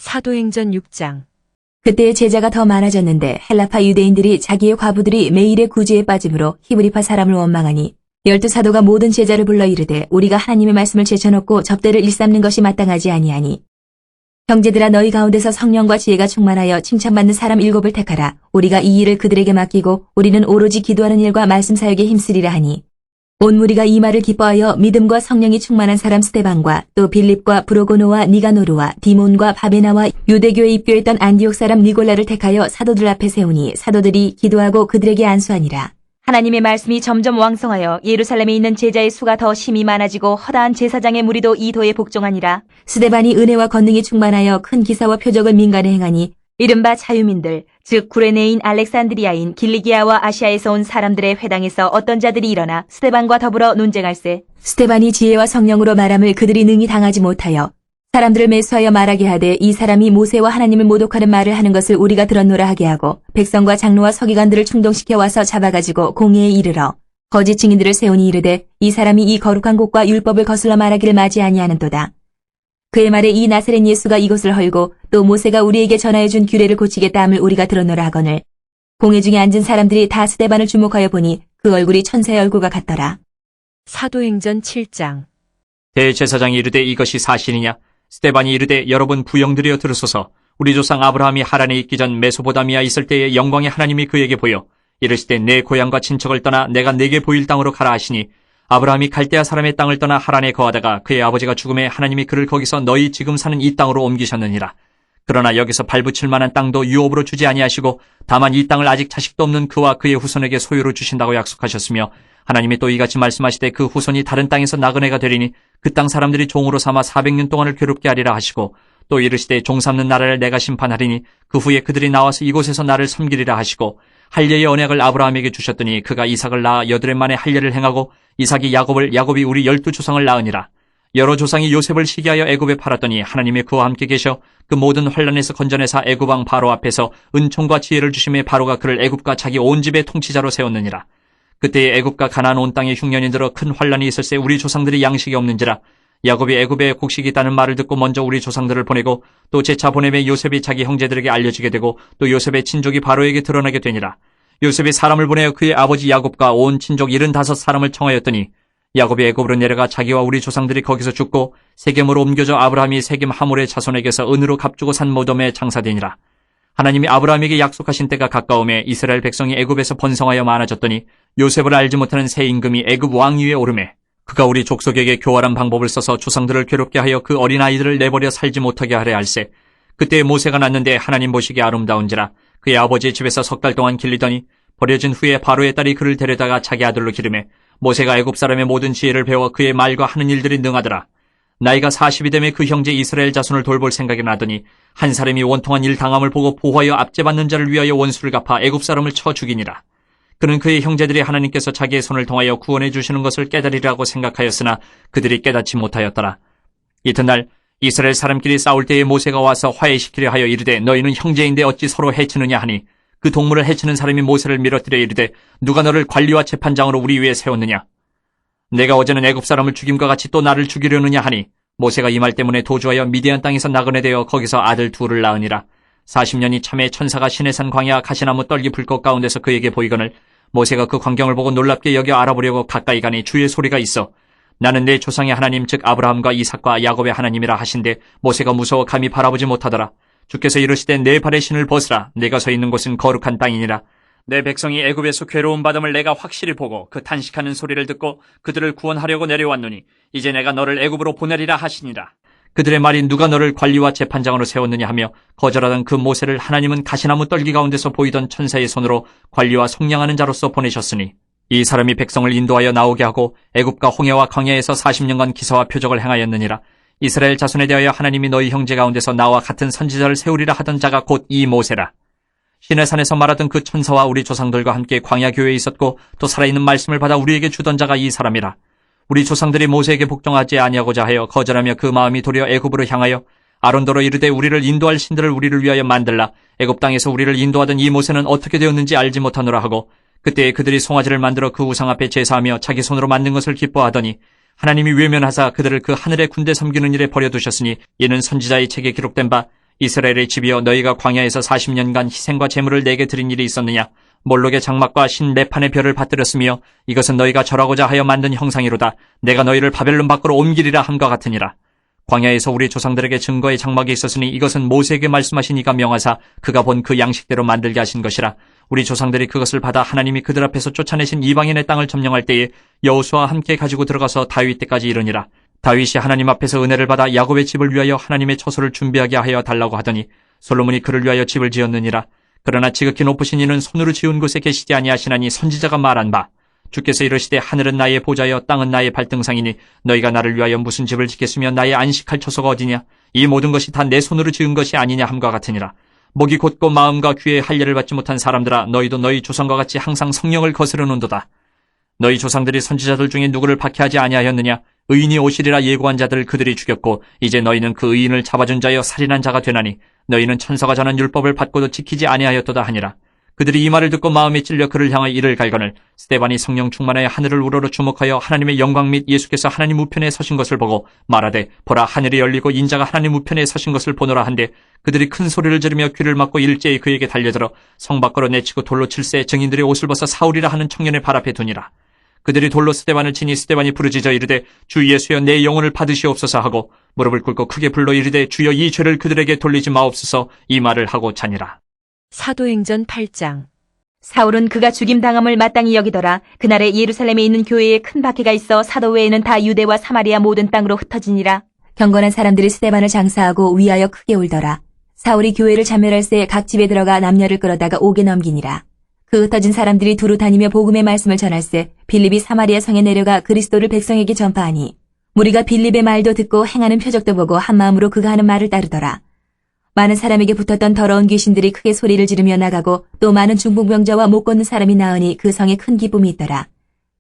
사도행전 6장. 그때 제자가 더 많아졌는데 헬라파 유대인들이 자기의 과부들이 매일의 구제에 빠짐으로 히브리파 사람을 원망하니 12사도가 모든 제자를 불러 이르되 우리가 하나님의 말씀을 제쳐놓고 접대를 일삼는 것이 마땅하지 아니하니 형제들아 너희 가운데서 성령과 지혜가 충만하여 칭찬받는 사람 7을 택하라. 우리가 이 일을 그들에게 맡기고 우리는 오로지 기도하는 일과 말씀 사역에 힘쓰리라 하니 온 무리가 이 말을 기뻐하여 믿음과 성령이 충만한 사람 스데반과 또 빌립과 브로고노와 니가노르와 디몬과 바베나와 유대교에 입교했던 안디옥 사람 니골라를 택하여 사도들 앞에 세우니 사도들이 기도하고 그들에게 안수하니라. 하나님의 말씀이 점점 왕성하여 예루살렘에 있는 제자의 수가 더 심히 많아지고 허다한 제사장의 무리도 이 도에 복종하니라. 스데반이 은혜와 권능이 충만하여 큰 기사와 표적을 민간에 행하니 이른바 자유민들, 즉 구레네인 알렉산드리아인 길리기아와 아시아에서 온 사람들의 회당에서 어떤 자들이 일어나 스데반과 더불어 논쟁할세. 스데반이 지혜와 성령으로 말함을 그들이 능히 당하지 못하여 사람들을 매수하여 말하게 하되 이 사람이 모세와 하나님을 모독하는 말을 하는 것을 우리가 들었노라 하게 하고 백성과 장로와 서기관들을 충동시켜 와서 잡아가지고 공회에 이르러 거짓 증인들을 세우니 이르되 이 사람이 이 거룩한 곳과 율법을 거슬러 말하기를 맞이 아니하는도다. 그의 말에 이 나사렛 예수가 이곳을 헐고 또 모세가 우리에게 전하여 준 규례를 고치겠다 함을 우리가 들었노라 하거늘 공회 중에 앉은 사람들이 다 스데반을 주목하여 보니 그 얼굴이 천사의 얼굴과 같더라. 사도행전 7장. 대제사장이 이르되 이것이 사실이냐? 스데반이 이르되 여러분 부영들이여 들으소서. 우리 조상 아브라함이 하란에 있기 전 메소포다미아 있을 때에 영광의 하나님이 그에게 보여 이르시되 내 고향과 친척을 떠나 내가 내게 보일 땅으로 가라 하시니 아브라함이 갈대아 사람의 땅을 떠나 하란에 거하다가 그의 아버지가 죽음에 하나님이 그를 거기서 너희 지금 사는 이 땅으로 옮기셨느니라. 그러나 여기서 발붙일 만한 땅도 유업으로 주지 아니하시고 다만 이 땅을 아직 자식도 없는 그와 그의 후손에게 소유로 주신다고 약속하셨으며 하나님이 또 이같이 말씀하시되 그 후손이 다른 땅에서 나그네가 되리니 그 땅 사람들이 종으로 삼아 400년 동안을 괴롭게 하리라 하시고 또 이르시되 종 삼는 나라를 내가 심판하리니 그 후에 그들이 나와서 이곳에서 나를 섬기리라 하시고 할례의 언약을 아브라함에게 주셨더니 그가 이삭을 낳아 8해 만에 할례를 행하고 이삭이 야곱을 야곱이 우리 12조상을 낳으니라. 여러 조상이 요셉을 시기하여 애굽에 팔았더니 하나님이 그와 함께 계셔 그 모든 환난에서 건져내사 애굽 왕 바로 앞에서 은총과 지혜를 주심에 바로가 그를 애굽과 자기 온 집의 통치자로 세웠느니라. 그때에 애굽과 가나안 온 땅에 흉년이 들어 큰 환난이 있을새 우리 조상들이 양식이 없는지라. 야곱이 애굽에 곡식이 있다는 말을 듣고 먼저 우리 조상들을 보내고 또 재차 보내매 요셉이 자기 형제들에게 알려지게 되고 또 요셉의 친족이 바로에게 드러나게 되니라. 요셉이 사람을 보내어 그의 아버지 야곱과 온 친족 75사람을 청하였더니 야곱이 애굽으로 내려가 자기와 우리 조상들이 거기서 죽고 세겜으로 옮겨져 아브라함이 세겜 하몰의 자손에게서 은으로 값주고 산 모돔에 장사되니라. 하나님이 아브라함에게 약속하신 때가 가까움에 이스라엘 백성이 애굽에서 번성하여 많아졌더니 요셉을 알지 못하는 새 임금이 애굽 왕위에 오르매 그가 우리 족속에게 교활한 방법을 써서 조상들을 괴롭게 하여 그 어린아이들을 내버려 살지 못하게 하려 할세. 그때 모세가 났는데 하나님 보시기에 아름다운지라 그의 아버지의 집에서 3달 동안 길리더니 버려진 후에 바로의 딸이 그를 데려다가 자기 아들로 기르매 모세가 애굽 사람의 모든 지혜를 배워 그의 말과 하는 일들이 능하더라. 나이가 40이 되매 그 형제 이스라엘 자손을 돌볼 생각이 나더니 한 사람이 원통한 일 당함을 보고 보호하여 압제받는 자를 위하여 원수를 갚아 애굽 사람을 쳐 죽이니라. 그는 그의 형제들이 하나님께서 자기의 손을 통하여 구원해 주시는 것을 깨달으리라고 생각하였으나 그들이 깨닫지 못하였더라. 이튿날 이스라엘 사람끼리 싸울 때에 모세가 와서 화해시키려 하여 이르되 너희는 형제인데 어찌 서로 해치느냐 하니 그 동물을 해치는 사람이 모세를 밀어뜨려 이르되 누가 너를 관리와 재판장으로 우리 위에 세웠느냐? 내가 어제는 애굽 사람을 죽임과 같이 또 나를 죽이려느냐 하니 모세가 이 말 때문에 도주하여 미디안 땅에서 나그네 되어 거기서 아들 둘을 낳으니라. 40년이 참에 천사가 시내산 광야 가시나무 떨기 불꽃 가운데서 그에게 보이거늘 모세가 그 광경을 보고 놀랍게 여겨 알아보려고 가까이 가니 주의 소리가 있어 나는 내 조상의 하나님 즉 아브라함과 이삭과 야곱의 하나님이라 하신데 모세가 무서워 감히 바라보지 못하더라. 주께서 이르시되 내 발의 신을 벗으라. 내가 서 있는 곳은 거룩한 땅이니라. 내 백성이 애굽에서 괴로움 받음을 내가 확실히 보고 그 탄식하는 소리를 듣고 그들을 구원하려고 내려왔노니 이제 내가 너를 애굽으로 보내리라 하시니라. 그들의 말이 누가 너를 관리와 재판장으로 세웠느냐 하며 거절하던 그 모세를 하나님은 가시나무 떨기 가운데서 보이던 천사의 손으로 관리와 속량하는 자로서 보내셨으니 이 사람이 백성을 인도하여 나오게 하고 애굽과 홍해와 광야에서 40년간 기사와 표적을 행하였느니라. 이스라엘 자손에 대하여 하나님이 너희 형제 가운데서 나와 같은 선지자를 세우리라 하던 자가 곧 이 모세라. 시내산에서 말하던 그 천사와 우리 조상들과 함께 광야 교회에 있었고 또 살아있는 말씀을 받아 우리에게 주던 자가 이 사람이라. 우리 조상들이 모세에게 복종하지 아니하고자 하여 거절하며 그 마음이 도리어 애굽으로 향하여 아론더러 이르되 우리를 인도할 신들을 우리를 위하여 만들라. 애굽 땅에서 우리를 인도하던 이 모세는 어떻게 되었는지 알지 못하노라 하고 그때 그들이 송아지를 만들어 그 우상 앞에 제사하며 자기 손으로 만든 것을 기뻐하더니 하나님이 외면하사 그들을 그 하늘의 군대 섬기는 일에 버려두셨으니 이는 선지자의 책에 기록된 바 이스라엘의 집이여 너희가 광야에서 40년간 희생과 제물을 내게 드린 일이 있었느냐? 몰록의 장막과 신 레판의 별을 받들었으며 이것은 너희가 절하고자 하여 만든 형상이로다. 내가 너희를 바벨론 밖으로 옮기리라 함과 같으니라. 광야에서 우리 조상들에게 증거의 장막이 있었으니 이것은 모세에게 말씀하신 이가 명하사 그가 본 그 양식대로 만들게 하신 것이라. 우리 조상들이 그것을 받아 하나님이 그들 앞에서 쫓아내신 이방인의 땅을 점령할 때에 여호수아와 함께 가지고 들어가서 다윗 때까지 이르니라. 다윗이 하나님 앞에서 은혜를 받아 야곱의 집을 위하여 하나님의 처소를 준비하게 하여 달라고 하더니 솔로몬이 그를 위하여 집을 지었느니라. 그러나 지극히 높으신 이는 손으로 지은 곳에 계시지 아니하시나니 선지자가 말한 바 주께서 이르시되 하늘은 나의 보좌여 땅은 나의 발등상이니 너희가 나를 위하여 무슨 집을 짓겠으며 나의 안식할 처소가 어디냐? 이 모든 것이 다 내 손으로 지은 것이 아니냐 함과 같으니라. 목이 곧고 마음과 귀에 할례를 받지 못한 사람들아 너희도 너희 조상과 같이 항상 성령을 거스르는도다. 너희 조상들이 선지자들 중에 누구를 박해하지 아니하였느냐? 의인이 오시리라 예고한 자들을 그들이 죽였고 이제 너희는 그 의인을 잡아준 자여 살인한 자가 되나니 너희는 천사가 전한 율법을 받고도 지키지 아니하였도다 하니라. 그들이 이 말을 듣고 마음에 찔려 그를 향하여 이를 갈거늘 스데반이 성령 충만하여 하늘을 우러러 주목하여 하나님의 영광 및 예수께서 하나님 우편에 서신 것을 보고 말하되 보라 하늘이 열리고 인자가 하나님 우편에 서신 것을 보노라 한데 그들이 큰 소리를 지르며 귀를 막고 일제히 그에게 달려들어 성 밖으로 내치고 돌로 칠세 증인들의 옷을 벗어 사울이라 하는 청년의 발 앞에 두니라. 그들이 돌로 스데반을 치니 스데반이 부르짖어 이르되 주 예수여 내 영혼을 받으시옵소서 하고 무릎을 꿇고 크게 불러 이르되 주여 이 죄를 그들에게 돌리지 마옵소서 이 말을 하고 자니라. 사도행전 8장. 사울은 그가 죽임당함을 마땅히 여기더라. 그날에 예루살렘에 있는 교회에 큰 박해가 있어 사도 외에는 다 유대와 사마리아 모든 땅으로 흩어지니라. 경건한 사람들이 스데반을 장사하고 위하여 크게 울더라. 사울이 교회를 참멸할새 각 집에 들어가 남녀를 끌어다가 옥에 넘기니라. 그 흩어진 사람들이 두루 다니며 복음의 말씀을 전할새 빌립이 사마리아 성에 내려가 그리스도를 백성에게 전파하니 무리가 빌립의 말도 듣고 행하는 표적도 보고 한마음으로 그가 하는 말을 따르더라. 많은 사람에게 붙었던 더러운 귀신들이 크게 소리를 지르며 나가고 또 많은 중풍병자와 못 걷는 사람이 나으니 그 성에 큰 기쁨이 있더라.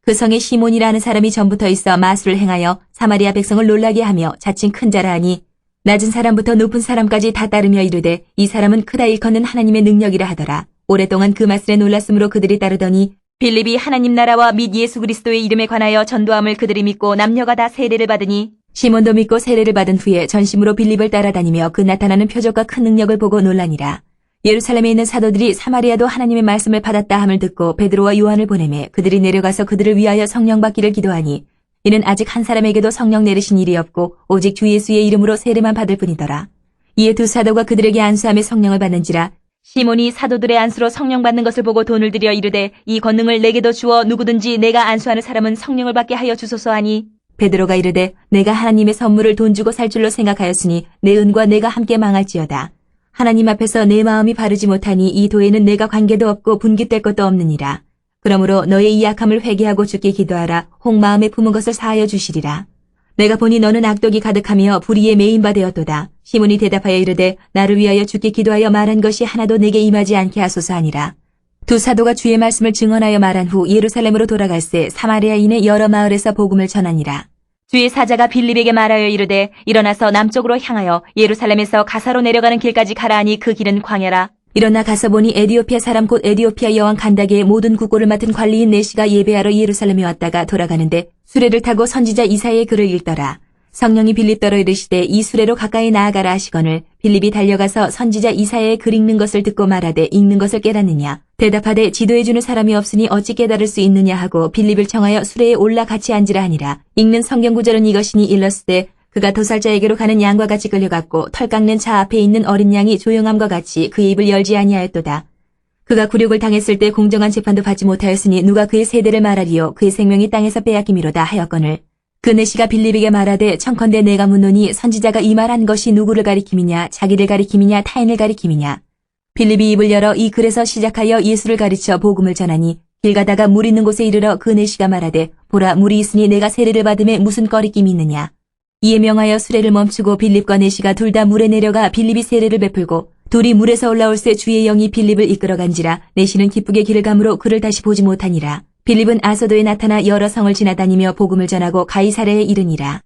그 성에 시몬이라는 사람이 전부터 있어 마술을 행하여 사마리아 백성을 놀라게 하며 자칭 큰 자라 하니 낮은 사람부터 높은 사람까지 다 따르며 이르되 이 사람은 크다 일컫는 하나님의 능력이라 하더라. 오랫동안 그 마술에 놀랐으므로 그들이 따르더니 빌립이 하나님 나라와 및 예수 그리스도의 이름에 관하여 전도함을 그들이 믿고 남녀가 다 세례를 받으니 시몬도 믿고 세례를 받은 후에 전심으로 빌립을 따라다니며 그 나타나는 표적과 큰 능력을 보고 놀라니라. 예루살렘에 있는 사도들이 사마리아도 하나님의 말씀을 받았다 함을 듣고 베드로와 요한을 보내매 그들이 내려가서 그들을 위하여 성령 받기를 기도하니 이는 아직 한 사람에게도 성령 내리신 일이 없고 오직 주 예수의 이름으로 세례만 받을 뿐이더라. 이에 두 사도가 그들에게 안수함에 성령을 받는지라. 시몬이 사도들의 안수로 성령 받는 것을 보고 돈을 들여 이르되 이 권능을 내게도 주어 누구든지 내가 안수하는 사람은 성령을 받게 하여 주소서 하니 베드로가 이르되 내가 하나님의 선물을 돈 주고 살 줄로 생각하였으니 내 은과 내가 함께 망할지어다. 하나님 앞에서 내 마음이 바르지 못하니 이 도에는 내가 관계도 없고 분깃될 것도 없느니라. 그러므로 너의 이 약함을 회개하고 주께 기도하라. 혹 마음에 품은 것을 사하여 주시리라. 내가 보니 너는 악독이 가득하며 불의에 매인 바 되었도다. 시몬이 대답하여 이르되 나를 위하여 주께 기도하여 말한 것이 하나도 내게 임하지 않게 하소서 하니라. 두 사도가 주의 말씀을 증언하여 말한 후 예루살렘으로 돌아갈새 사마리아인의 여러 마을에서 복음을 전하니라. 주의 사자가 빌립에게 말하여 이르되 일어나서 남쪽으로 향하여 예루살렘에서 가사로 내려가는 길까지 가라 하니 그 길은 광야라. 일어나 가서 보니 에디오피아 사람 곧 에디오피아 여왕 간다게의 모든 국고를 맡은 관리인 네시가 예배하러 예루살렘에 왔다가 돌아가는데 수레를 타고 선지자 이사야의 글을 읽더라. 성령이 빌립더러 이르시되 이 수레로 가까이 나아가라 하시거늘 빌립이 달려가서 선지자 이사야의 글 읽는 것을 듣고 말하되 읽는 것을 깨닫느냐. 대답하되 지도해주는 사람이 없으니 어찌 깨달을 수 있느냐 하고 빌립을 청하여 수레에 올라 같이 앉으라 하니라. 읽는 성경 구절은 이것이니 일렀으되 그가 도살자에게로 가는 양과 같이 끌려갔고 털 깎는 차 앞에 있는 어린 양이 조용함과 같이 그의 입을 열지 아니하였도다. 그가 굴욕을 당했을 때 공정한 재판도 받지 못하였으니 누가 그의 세대를 말하리요. 그의 생명이 땅에서 빼앗김이로다 하였거늘 그 내시가 빌립에게 말하되 청컨대 내가 묻노니 선지자가 이 말한 것이 누구를 가리킴이냐 자기를 가리킴이냐 타인을 가리킴이냐. 빌립이 입을 열어 이 글에서 시작하여 예수를 가르쳐 복음을 전하니 길 가다가 물 있는 곳에 이르러 그 내시가 말하되 보라 물이 있으니 내가 세례를 받음에 무슨 꺼리낌이 있느냐. 이에 명하여 수레를 멈추고 빌립과 내시가 둘 다 물에 내려가 빌립이 세례를 베풀고 둘이 물에서 올라올새 주의 영이 빌립을 이끌어간지라. 내시는 기쁘게 길을 가므로 그를 다시 보지 못하니라. 빌립은 아소도에 나타나 여러 성을 지나다니며 복음을 전하고 가이사랴에 이르니라.